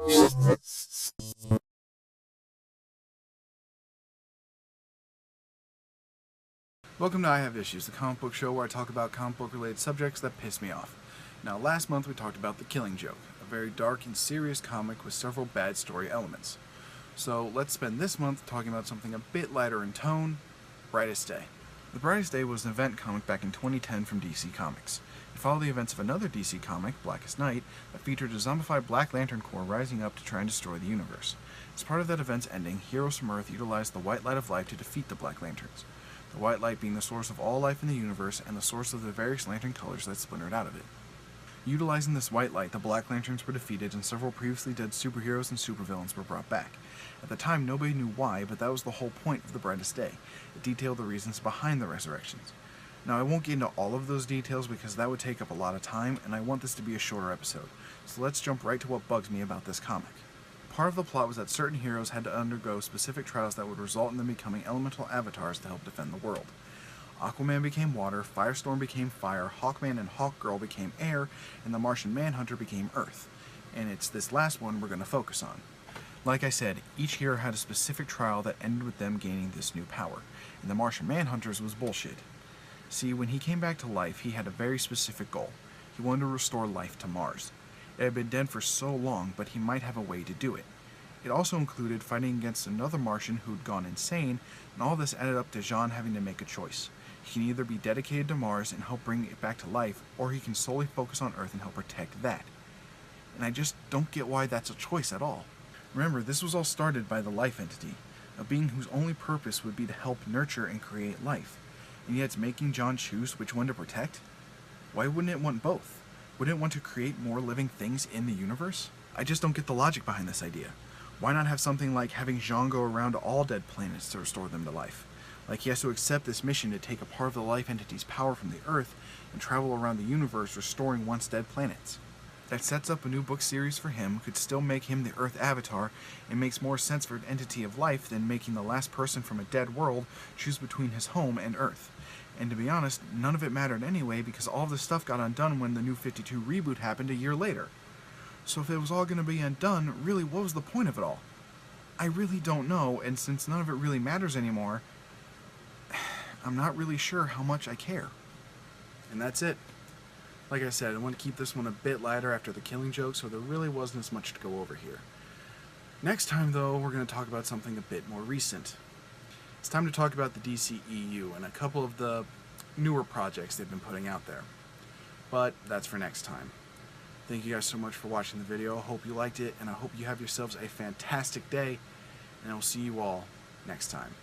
Welcome to I Have Issues, the comic book show where I talk about comic book related subjects that piss me off. Now, last month we talked about The Killing Joke, a very dark and serious comic with several bad story elements. So let's spend this month talking about something a bit lighter in tone, Brightest Day. The Brightest Day was an event comic back in 2010 from DC Comics. It followed the events of another DC comic, Blackest Night, that featured a zombified Black Lantern Corps rising up to try and destroy the universe. As part of that event's ending, heroes from Earth utilized the white light of life to defeat the Black Lanterns. The white light being the source of all life in the universe and the source of the various lantern colors that splintered out of it. Utilizing this white light, the Black Lanterns were defeated and several previously dead superheroes and supervillains were brought back. At the time, nobody knew why, but that was the whole point of the Brightest Day. It detailed the reasons behind the resurrections. Now, I won't get into all of those details because that would take up a lot of time, and I want this to be a shorter episode. So let's jump right to what bugs me about this comic. Part of the plot was that certain heroes had to undergo specific trials that would result in them becoming elemental avatars to help defend the world. Aquaman became water, Firestorm became fire, Hawkman and Hawkgirl became air, and the Martian Manhunter became earth. And it's this last one we're going to focus on. Like I said, each hero had a specific trial that ended with them gaining this new power, and the Martian Manhunter's was bullshit. See, when he came back to life, he had a very specific goal. He wanted to restore life to Mars. It had been dead for so long, but he might have a way to do it. It also included fighting against another Martian who'd gone insane, and all this added up to Jean having to make a choice. He can either be dedicated to Mars and help bring it back to life, or he can solely focus on Earth and help protect that. And I just don't get why that's a choice at all. Remember, this was all started by the Life Entity, a being whose only purpose would be to help nurture and create life. And yet it's making John choose which one to protect? Why wouldn't it want both? Wouldn't it want to create more living things in the universe? I just don't get the logic behind this idea. Why not have something like having Jean go around to all dead planets to restore them to life? Like he has to accept this mission to take a part of the Life Entity's power from the Earth and travel around the universe restoring once dead planets. That sets up a new book series for him, could still make him the Earth Avatar, and makes more sense for an entity of life than making the last person from a dead world choose between his home and Earth. And to be honest, none of it mattered anyway because all of this stuff got undone when the New 52 reboot happened a year later. So if it was all going to be undone, really what was the point of it all? I really don't know, and since none of it really matters anymore, I'm not really sure how much I care. And that's it. Like I said, I want to keep this one a bit lighter after The Killing Joke, so there really wasn't as much to go over here. Next time, though, we're going to talk about something a bit more recent. It's time to talk about the DCEU and a couple of the newer projects they've been putting out there. But that's for next time. Thank you guys so much for watching the video. I hope you liked it, and I hope you have yourselves a fantastic day, and I'll see you all next time.